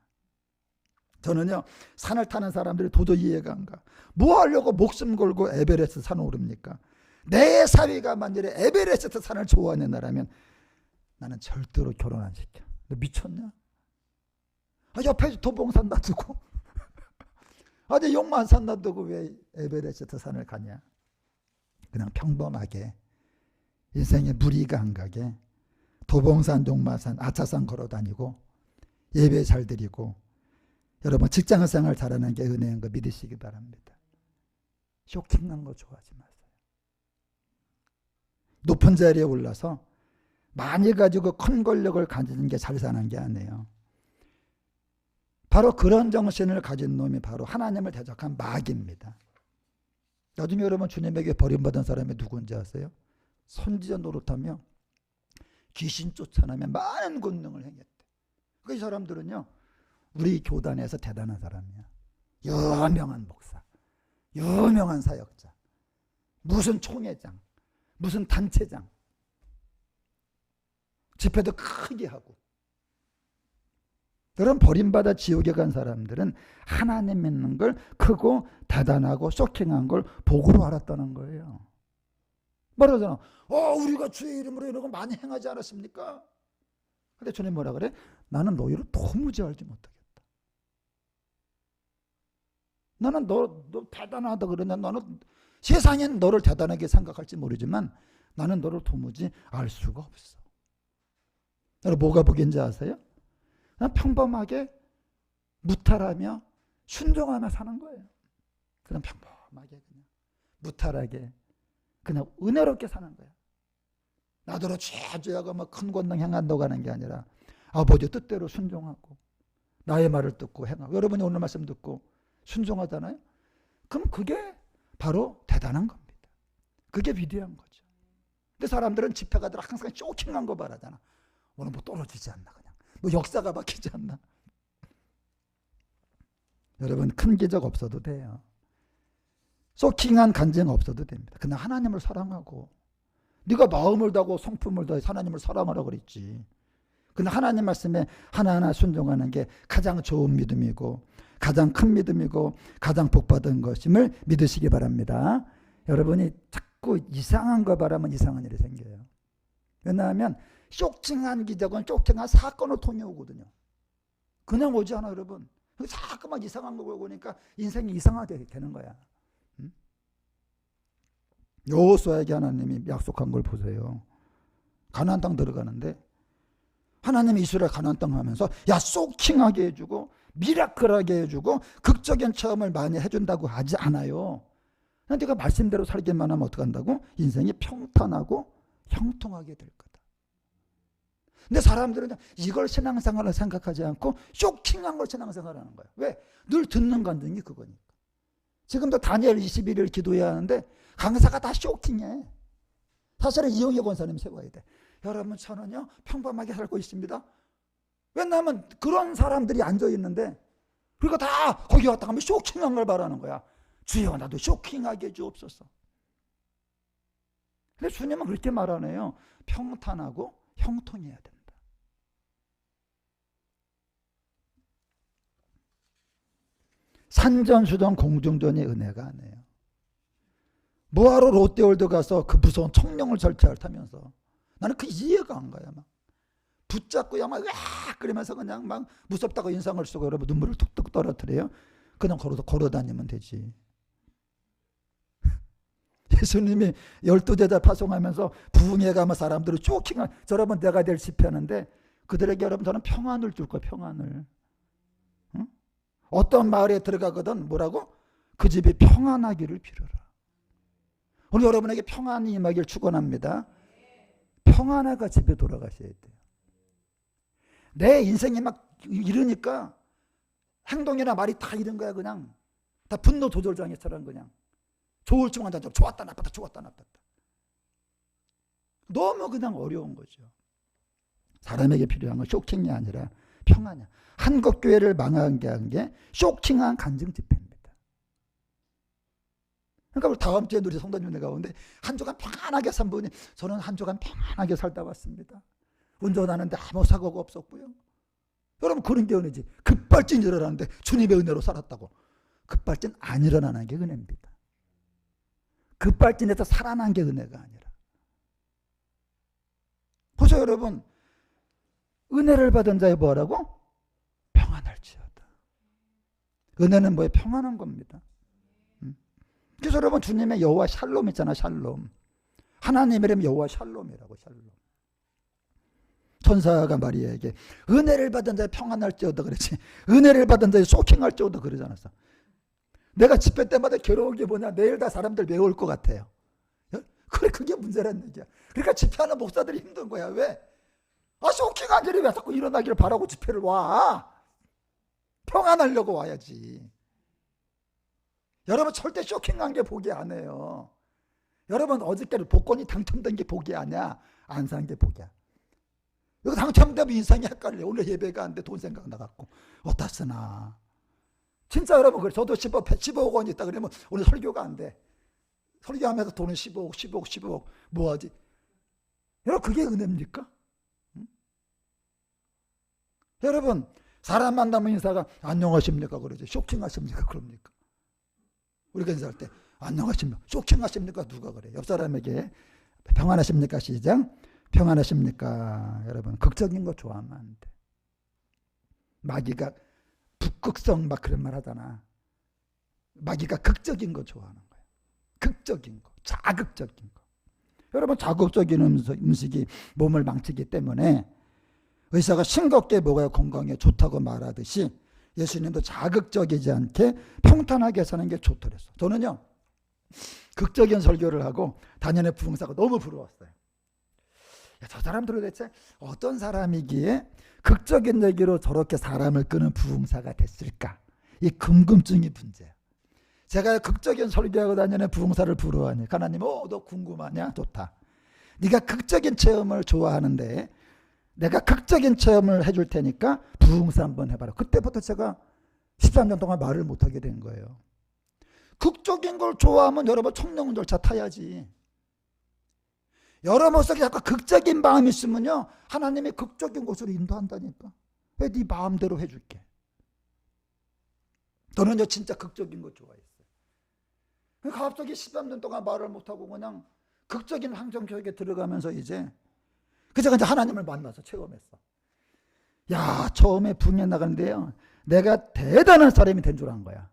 [SPEAKER 1] 저는요 산을 타는 사람들이 도저히 이해가 안 가. 뭐 하려고 목숨 걸고 에베레스트 산을 오릅니까? 내 사위가 만일에 에베레스트 산을 좋아하는 나라면 나는 절대로 결혼 안 시켜. 너 미쳤냐? 옆에 도봉산 놔두고 아니 용만산 놔두고 왜 에베레스트 산을 가냐. 그냥 평범하게 인생에 무리가 안 가게 도봉산 용마산 아차산 걸어다니고 예배 잘 드리고 여러분 직장생활 잘하는 게 은혜인 거 믿으시기 바랍니다. 쇼킹한 거 좋아하지 마세요. 높은 자리에 올라서 많이 가지고 큰 권력을 가지는 게 잘 사는 게 아니에요. 바로 그런 정신을 가진 놈이 바로 하나님을 대적한 마귀입니다. 나중에 여러분 주님에게 버림받은 사람이 누군지 아세요? 선지자 노릇하며 귀신 쫓아내며 많은 권능을 행했대. 그 사람들은요 우리 교단에서 대단한 사람이야. 유명한 목사, 유명한 사역자, 무슨 총회장, 무슨 단체장, 집회도 크게 하고. 그런 버림받아 지옥에 간 사람들은 하나님 믿는 걸 크고 대단하고 쇼킹한 걸 복으로 알았다는 거예요. 말하잖아. 우리가 주의 이름으로 이런 거 많이 행하지 않았습니까? 근데 주님 뭐라 그래? 나는 너희를 도무지 알지 못하겠다. 나는 너 대단하다 그러냐. 너는 세상엔 너를 대단하게 생각할지 모르지만 나는 너를 도무지 알 수가 없어. 여러분 뭐가 복인지 아세요? 그냥 평범하게 무탈하며 순종하며 사는 거예요. 그냥 평범하게 그냥 무탈하게 그냥 은혜롭게 사는 거예요. 나더러 죄죄하고 막 큰 권능 행한다고 하는 게 아니라 아버지 뜻대로 순종하고 나의 말을 듣고 행하고. 여러분이 오늘 말씀 듣고 순종하잖아요. 그럼 그게 바로 대단한 겁니다. 그게 위대한 거죠. 근데 사람들은 집회 가더라 항상 쇼킹한 거 말하잖아. 오늘 뭐 떨어지지 않나, 그냥 뭐 역사가 바뀌지 않나. 여러분 큰 기적 없어도 돼요. 쇼킹한 간증 없어도 됩니다. 그냥 하나님을 사랑하고, 네가 마음을 다하고 성품을 다해 하나님을 사랑하라고 그랬지. 근데 하나님 말씀에 하나하나 순종하는 게 가장 좋은 믿음이고 가장 큰 믿음이고 가장 복받은 것임을 믿으시기 바랍니다. 여러분이 자꾸 이상한 거 바라면 이상한 일이 생겨요. 왜냐하면 쇼킹한 기적은 쇼킹한 사건을 통해 오거든요. 그냥 오지 않아 여러분. 자꾸만 이상한 거 보니까 인생이 이상하게 되는 거야. 여호수아에게 하나님이 약속한 걸 보세요. 가나안 땅 들어가는데 하나님이 이스라엘 가나안 땅 하면서 야 쇼킹하게 해주고 미라클하게 해주고 극적인 체험을 많이 해준다고 하지 않아요. 네가 말씀대로 살기만 하면 어떻게 한다고? 인생이 평탄하고 형통하게 될 거다. 근데 사람들은 이걸 신앙생활을 생각하지 않고 쇼킹한 걸 신앙생활을 하는 거예요. 왜? 늘 듣는 간증이 그거니까. 지금도 다니엘 21일 기도해야 하는데 강사가 다 쇼킹해. 사실은 이용희 권사님 세워야 돼. 여러분 저는요 평범하게 살고 있습니다. 왜냐하면 그런 사람들이 앉아있는데 그리고 다 거기 왔다 가면 쇼킹한 걸 바라는 거야. 주여 나도 쇼킹하게 주옵소서. 근데 주님은 그렇게 말하네요. 평탄하고 형통해야 된다. 산전수전 공중전의 은혜가 아니에요. 뭐하러 롯데월드 가서 그 무서운 청룡을 절차하면서 나는 그 이해가 안 가요. 막 붙잡고 막 으악 그러면서 그냥 막 무섭다고 인상을 쓰고 여러분 눈물을 툭툭 떨어뜨려요. 그냥 걸어 다니면 되지. 예수님이 12제자 파송하면서 부흥회 가면 사람들을 쇼킹한 여러분 내가 될 집회하는데 그들에게 여러분 저는 평안을 줄 거예요. 평안을. 응? 어떤 마을에 들어가거든 뭐라고? 그 집이 평안하기를 빌어라. 오늘 여러분에게 평안이 임하길 축원합니다. 평안하가 집에 돌아가셔야 돼요. 내 인생이 막 이러니까 행동이나 말이 다 이런 거야. 그냥 다 분노 조절장애처럼 그냥 좋을지 못한다. 좋았다 나빴다 좋았다 나빴다. 너무 그냥 어려운 거죠. 사람에게 필요한 건 쇼킹이 아니라 평안이야. 한국교회를 망하게 한 게 쇼킹한 간증 집회입니다. 그러니까 우리 다음 주에 우리 성도님들 가운데 한 주간 평안하게 산 분이 저는 한 주간 평안하게 살다 왔습니다. 운전하는데 아무 사고가 없었고요. 여러분 그런 게 은혜지. 급발진 일어나는데 주님의 은혜로 살았다고. 급발진 안 일어나는 게 은혜입니다. 급발진해서 살아난 게 은혜가 아니라. 보세요 여러분. 은혜를 받은 자의 뭐라고? 평안할지어다. 은혜는 뭐예요? 평안한 겁니다. 그래서 여러분 주님의 여호와 샬롬 있잖아. 샬롬. 하나님의 이름 여호와 샬롬이라고. 샬롬. 천사가 마리아에게 은혜를 받은 자의 평안할지어다 그랬지. 은혜를 받은 자의 쇼킹할지어다 그러지 않았어. 내가 집회 때마다 괴로운 게 뭐냐. 내일 다 사람들 왜 올 것 같아요. 그래 그게 문제란 얘기야. 그러니까 집회하는 목사들이 힘든 거야. 왜? 쇼킹한 일이 왜 자꾸 일어나기를 바라고 집회를 와. 평안하려고 와야지. 여러분 절대 쇼킹한 게 복이 아니에요. 여러분 어저께 복권이 당첨된 게 복이 아니야. 안 산 게 복이야. 이거 당첨되면 인상이 헷갈려. 오늘 예배가 안 돼. 돈 생각 나갖고 어디다 쓰나. 진짜 여러분 그래. 저도 15억 원 있다 그러면 오늘 설교가 안 돼. 설교하면서 돈은 15억 뭐하지? 여러분 그게 은혜입니까? 응? 여러분 사람 만나면 인사가 안녕하십니까 그러죠. 쇼킹하십니까 그럽니까? 우리가 인사할 때 안녕하십니까? 쇼킹하십니까? 누가 그래? 옆 사람에게 평안하십니까? 시작. 평안하십니까? 여러분 극적인 거 좋아하면 안 돼. 마귀가 북극성 막 그런 말 하잖아. 마귀가 극적인 거 좋아하는 거야. 극적인 거, 자극적인 거. 여러분 자극적인 음식이 몸을 망치기 때문에 의사가 싱겁게 먹어야 건강에 좋다고 말하듯이 예수님도 자극적이지 않게 평탄하게 사는 게 좋더랬어. 저는요 극적인 설교를 하고 단연의 부흥사가 너무 부러웠어요. 저 사람들은 대체 어떤 사람이기에 극적인 얘기로 저렇게 사람을 끄는 부흥사가 됐을까? 이 궁금증이 문제야. 제가 극적인 설교하고 단연의 부흥사를 부러워하니 하나님 너 궁금하냐? 좋다. 네가 극적인 체험을 좋아하는데 내가 극적인 체험을 해줄 테니까 부흥사 한번 해봐라. 그때부터 제가 13년 동안 말을 못하게 된 거예요. 극적인 걸 좋아하면 여러분 청룡 절차 타야지. 여러분 속에 약간 극적인 마음이 있으면요 하나님이 극적인 곳으로 인도한다니까. 왜 네 마음대로 해줄게. 저는요 진짜 극적인 거 좋아했어요. 갑자기 13년 동안 말을 못하고 그냥 극적인 환경 속에 들어가면서 이제 하나님을 만나서 체험했어. 야 처음에 부흥회 나가는데요 내가 대단한 사람이 된 줄 안 거야.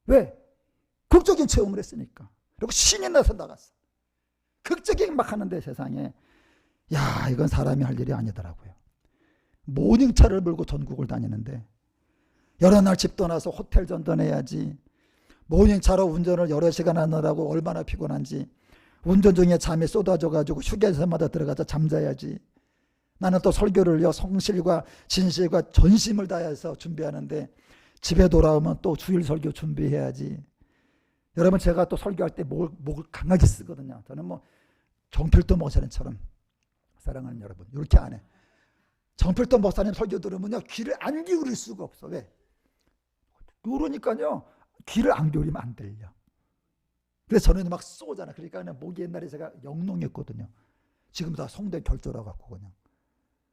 [SPEAKER 1] 왜? 극적인 체험을 했으니까. 그리고 신이 나서 나갔어. 극적인 막 하는데 세상에 야 이건 사람이 할 일이 아니더라고요. 모닝차를 몰고 전국을 다니는데 여러 날 집 떠나서 호텔 전전해야지. 모닝차로 운전을 여러 시간 하느라고 얼마나 피곤한지. 운전 중에 잠이 쏟아져가지고 휴게소마다 들어가서 잠자야지. 나는 또 설교를요, 성실과 진실과 전심을 다해서 준비하는데 집에 돌아오면 또 주일 설교 준비해야지. 여러분, 제가 또 설교할 때 목을 강하게 쓰거든요. 저는 뭐 정필도 목사님처럼, 사랑하는 여러분, 이렇게 안 해. 정필도 목사님 설교 들으면요, 귀를 안 기울일 수가 없어. 왜? 그러니까요, 귀를 안 기울이면 안 들려. 그래서 저는 막 쏘잖아. 그러니까 그냥 목이 옛날에 제가 영롱했거든요. 지금 다 성대 결절해 갖고 그냥.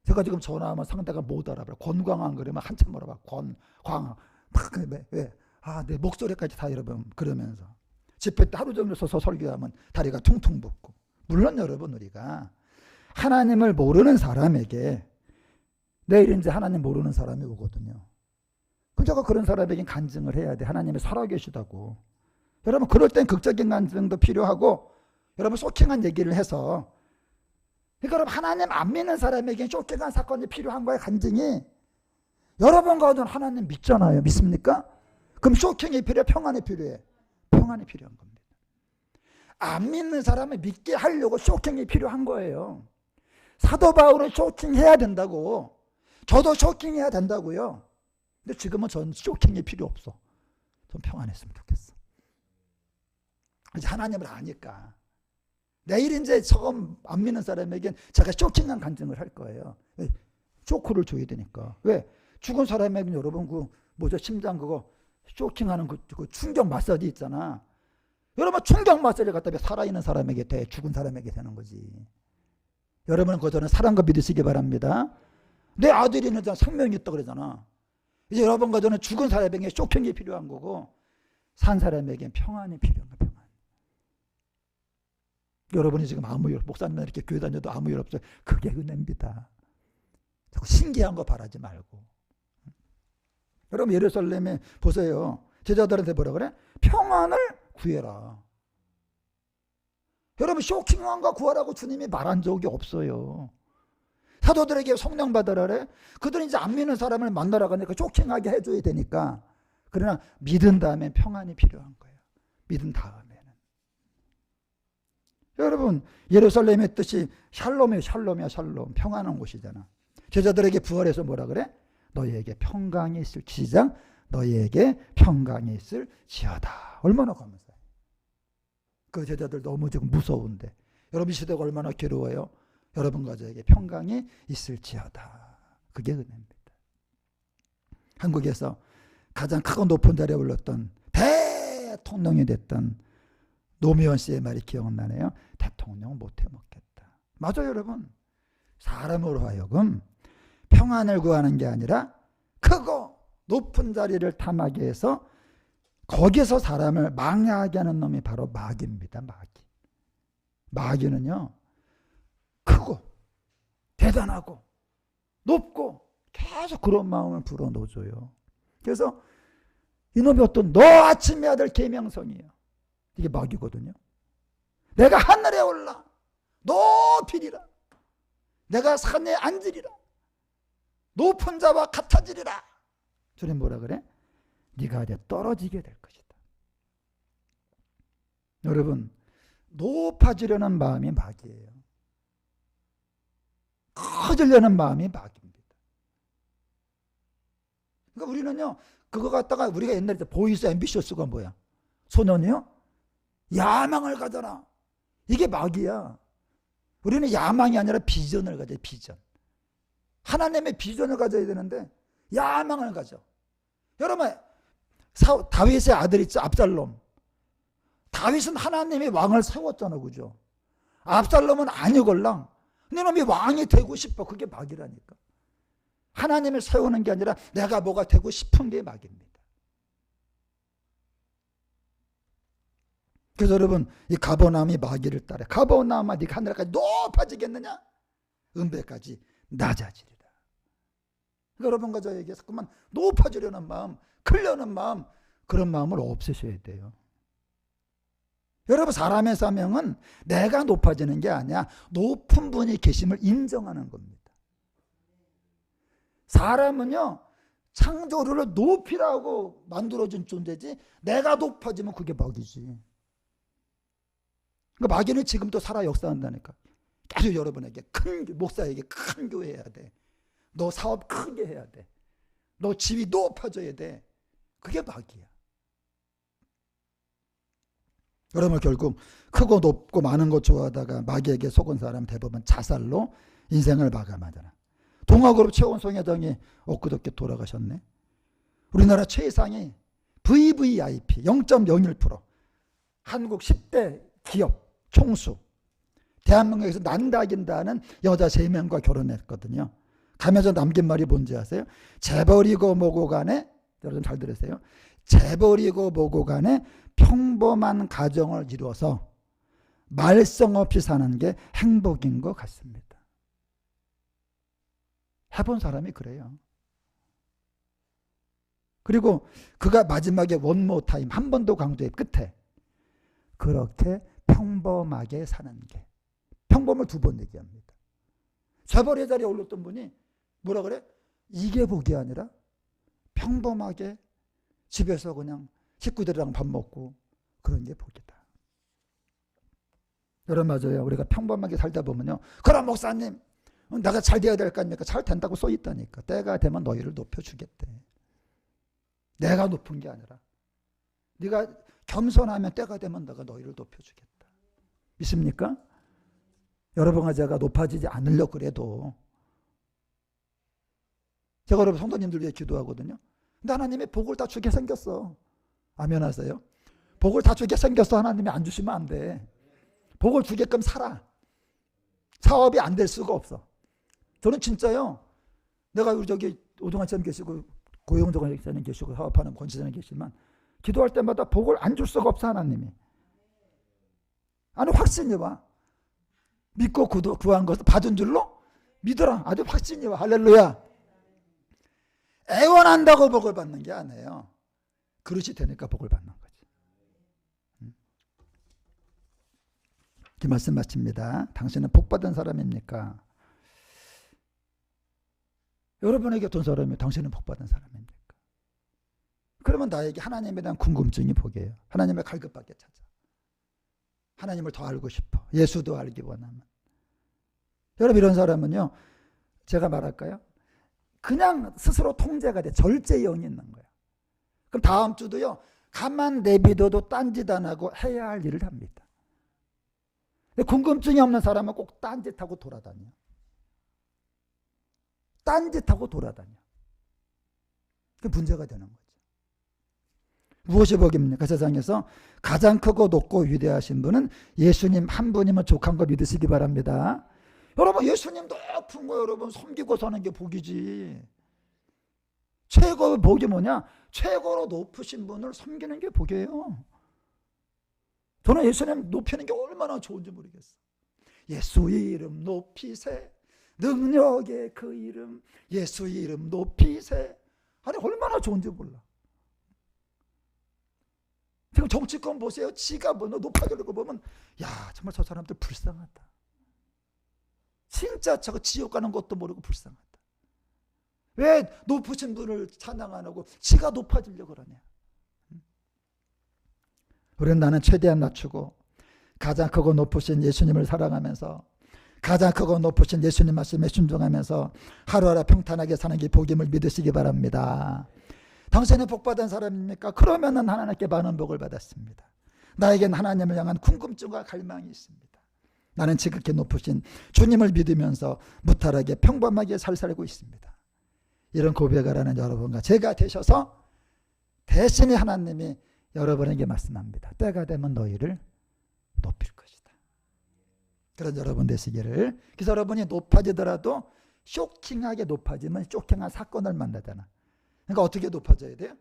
[SPEAKER 1] 제가 지금 전화하면 상대가 못 알아봐요. 권광환 그러면 한참 물어봐. 권광. 막 왜? 아, 내 목소리까지 다 여러분 그러면서 집회 때 하루 종일 서서 설교하면 다리가 퉁퉁 붓고. 물론 여러분, 우리가 하나님을 모르는 사람에게 내일 이제 하나님 모르는 사람이 오거든요. 그저 그런 사람에게 간증을 해야 돼. 하나님이 살아계시다고. 여러분, 그럴 땐 극적인 간증도 필요하고, 여러분 쇼킹한 얘기를 해서, 그러니까 여러분, 하나님 안 믿는 사람에게 쇼킹한 사건이 필요한 거예요. 간증이. 여러분 가운데는 하나님 믿잖아요. 믿습니까? 그럼 쇼킹이 필요해? 평안이 필요해? 평안이 필요한 겁니다. 안 믿는 사람을 믿게 하려고 쇼킹이 필요한 거예요. 사도 바울은 쇼킹해야 된다고. 저도 쇼킹해야 된다고요. 근데 지금은 전 쇼킹이 필요 없어. 전 평안했으면 좋겠어. 이제 하나님을 아니까. 내일 이제 처음 안 믿는 사람에겐 제가 쇼킹한 간증을 할 거예요. 쇼크를 줘야 되니까. 왜? 죽은 사람에겐 여러분 심장 그거 쇼킹하는 그 충격 마사지 있잖아. 여러분, 충격 마사지 갖다 살아있는 사람에게 돼. 죽은 사람에게 되는 거지. 여러분은 저는 사랑과 믿으시기 바랍니다. 내 아들이는 생명이 있다 그러잖아. 이제 여러분과 저는 죽은 사람에게 쇼킹이 필요한 거고, 산 사람에게 평안이 필요한 거야. 평안. 여러분이 지금 아무 일, 목사님은 이렇게 교회 다녀도 아무 일 없어요. 그게 은혜입니다. 자꾸 신기한 거 바라지 말고. 여러분, 예루살렘에 보세요. 제자들한테 뭐라 그래? 평안을 구해라. 여러분, 쇼킹한 거 구하라고 주님이 말한 적이 없어요. 사도들에게 성령 받으라래. 그들은 이제 안 믿는 사람을 만나러 가니까 쇼킹하게 해줘야 되니까. 그러나 믿은 다음에 평안이 필요한 거예요. 믿은 다음에는. 여러분, 예루살렘의 뜻이 샬롬이에요. 샬롬이야. 샬롬. 평안한 곳이잖아. 제자들에게 부활해서 뭐라 그래? 너희에게 평강이 있을 지장, 너희에게 평강이 있을 지어다. 얼마나 감사해. 그 제자들 너무 지금 무서운데. 여러분, 이 시대가 얼마나 괴로워요. 여러분과 저에게 평강이 있을지어다. 그게 은혜입니다. 한국에서 가장 크고 높은 자리에 올랐던 대통령이 됐던 노무현 씨의 말이 기억나네요. 대통령 못해 먹겠다. 맞아요, 여러분. 사람으로 하여금 평안을 구하는 게 아니라 크고 높은 자리를 탐하게 해서 거기서 사람을 망하게 하는 놈이 바로 마귀입니다. 마귀. 마귀는요, 크고 대단하고 높고 계속 그런 마음을 불어넣어줘요. 그래서 이놈이 어떤 너 아침의 아들 계명성이에요. 이게 마귀거든요. 내가 하늘에 올라 높이리라. 내가 산에 앉으리라. 높은 자와 같아지리라. 주님 뭐라 그래? 네가 이제 떨어지게 될 것이다. 여러분, 높아지려는 마음이 마귀예요. 커지려는 마음이 마귀입니다. 그러니까 우리는요, 그거 갖다가 우리가 옛날에 보이스 앰비셔스가 뭐야? 소년이요? 야망을 가져라. 이게 마귀야. 우리는 야망이 아니라 비전을 가져야 돼. 비전. 하나님의 비전을 가져야 되는데 야망을 가져. 여러분, 다윗의 아들 있죠? 압살롬. 다윗은 하나님의 왕을 세웠잖아. 그죠? 압살롬은 아니걸랑 내 놈이 왕이 되고 싶어. 그게 마귀라니까. 하나님을 세우는 게 아니라 내가 뭐가 되고 싶은 게 마귀입니다. 그래서 여러분, 이 가버나움이 마귀를 따라. 가버나움아, 네가 하늘까지 높아지겠느냐? 은배까지 낮아지리라. 그러니까 여러분과 저에게 자꾸만 높아지려는 마음, 크려는 마음, 그런 마음을 없애셔야 돼요. 여러분, 사람의 사명은 내가 높아지는 게 아니야. 높은 분이 계심을 인정하는 겁니다. 사람은요, 창조를 높이라고 만들어진 존재지 내가 높아지면 그게 마귀지. 그러니까 마귀는 지금도 살아 역사한다니까. 계속 여러분에게 목사에게 큰 교회 해야 돼. 너 사업 크게 해야 돼. 너 지위 높아져야 돼. 그게 마귀야. 여러분 결국 크고 높고 많은 것 좋아하다가 마귀에게 속은 사람 대부분 자살로 인생을 마감하잖아. 동아그룹 최원송 회장이 엊그저께 돌아가셨네. 우리나라 최상위 VVIP 0.01% 한국 10대 기업 총수 대한민국에서 난다긴다는 여자 3명과 결혼했거든요. 가면서 남긴 말이 뭔지 아세요? 재벌이고 뭐고 간에 여러분 잘 들으세요. 재벌이고 뭐고 간에 평범한 가정을 이루어서 말썽 없이 사는 게 행복인 것 같습니다. 해본 사람이 그래요. 그리고 그가 마지막에 원모 타임 한 번 더 강조해 끝에 그렇게 평범하게 사는 게 평범을 2번 얘기합니다. 재벌의 자리에 올랐던 분이 뭐라 그래? 이게 복이 아니라 평범하게 집에서 그냥 식구들이랑 밥 먹고 그런 게 복이다. 여러분 맞아요. 우리가 평범하게 살다 보면요. 그럼 목사님 내가 잘 돼야 될 거 아닙니까? 잘 된다고 써 있다니까. 때가 되면 너희를 높여주겠대. 내가 높은 게 아니라 네가 겸손하면 때가 되면 내가 너희를 높여주겠다. 믿습니까? 여러분과 제가 높아지지 않으려고 그래도 제가 여러분 성도님들 위해 기도하거든요. 근데 하나님이 복을 다 주게 생겼어. 아멘 하세요. 복을 다 주게 생겼어. 하나님이 안 주시면 안 돼. 복을 주게끔 살아. 사업이 안 될 수가 없어. 저는 진짜요. 내가 우리 저기 오동환 쌤 계시고 고영정 목사님 계시고 사업하는 권지사님 계시지만 기도할 때마다 복을 안 줄 수가 없어 하나님이. 아니 확신이 와. 믿고 구한 것을 받은 줄로 믿어라. 아주 확신이 와. 할렐루야. 애원한다고 복을 받는 게 아니에요. 그릇이 되니까 복을 받는 거지. 이 말씀 마칩니다. 당신은 복 받은 사람입니까? 여러분에게 돈 사람이 당신은 복 받은 사람입니까? 그러면 나에게 하나님에 대한 궁금증이 복이에요. 하나님을 갈급하게 찾아. 하나님을 더 알고 싶어. 예수도 알기 원하면. 여러분 이런 사람은요. 제가 말할까요? 그냥 스스로 통제가 돼. 절제형이 있는 거예요. 그럼 다음 주도요. 가만 내비둬도 딴짓 안 하고 해야 할 일을 합니다. 근데 궁금증이 없는 사람은 꼭 딴짓하고 돌아다녀. 딴짓하고 돌아다녀. 그게 문제가 되는 거죠. 무엇이 복입니까? 세상에서 가장 크고 높고 위대하신 분은 예수님 한 분이면 족한 거 믿으시기 바랍니다. 여러분 예수님 높은 거 여러분 섬기고 사는 게 복이지. 최고의 복이 뭐냐? 최고로 높으신 분을 섬기는 게 복이에요. 저는 예수님 높이는 게 얼마나 좋은지 모르겠어. 예수 이름 높이세. 능력의 그 이름. 예수 이름 높이세. 아니 얼마나 좋은지 몰라. 지금 정치권 보세요. 지가 뭐 높아지려고 보면 야 정말 저 사람들 불쌍하다. 진짜 저거 지옥 가는 것도 모르고 불쌍하다. 왜 높으신 분을 찬양 안 하고 지가 높아지려고 그러냐. 우리는 나는 최대한 낮추고 가장 크고 높으신 예수님을 사랑하면서 가장 크고 높으신 예수님 말씀에 순종하면서 하루하루 평탄하게 사는 게 복임을 믿으시기 바랍니다. 당신은 복받은 사람입니까? 그러면은 하나님께 많은 복을 받았습니다. 나에겐 하나님을 향한 궁금증과 갈망이 있습니다. 나는 지극히 높으신 주님을 믿으면서 무탈하게 평범하게 살고 있습니다. 이런 고백을 하는 여러분과 제가 되셔서 대신에 하나님이 여러분에게 말씀합니다. 때가 되면 너희를 높일 것이다. 그런 여러분 되시기를. 그래서 여러분이 높아지더라도 쇼킹하게 높아지면 쇼킹한 사건을 만나잖아. 그러니까 어떻게 높아져야 돼요?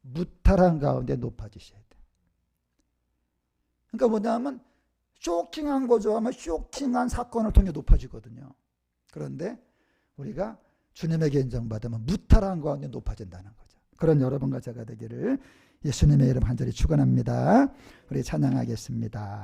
[SPEAKER 1] 무탈한 가운데 높아지셔야 돼요. 그러니까 뭐냐면 쇼킹한 거 좋아하면 쇼킹한 사건을 통해 높아지거든요. 그런데 우리가 주님에게 인정받으면 무탈한 가운데 높아진다는 거죠. 그런 여러분과 제가 되기를 예수님의 이름 간절히 축원합니다. 우리 찬양하겠습니다.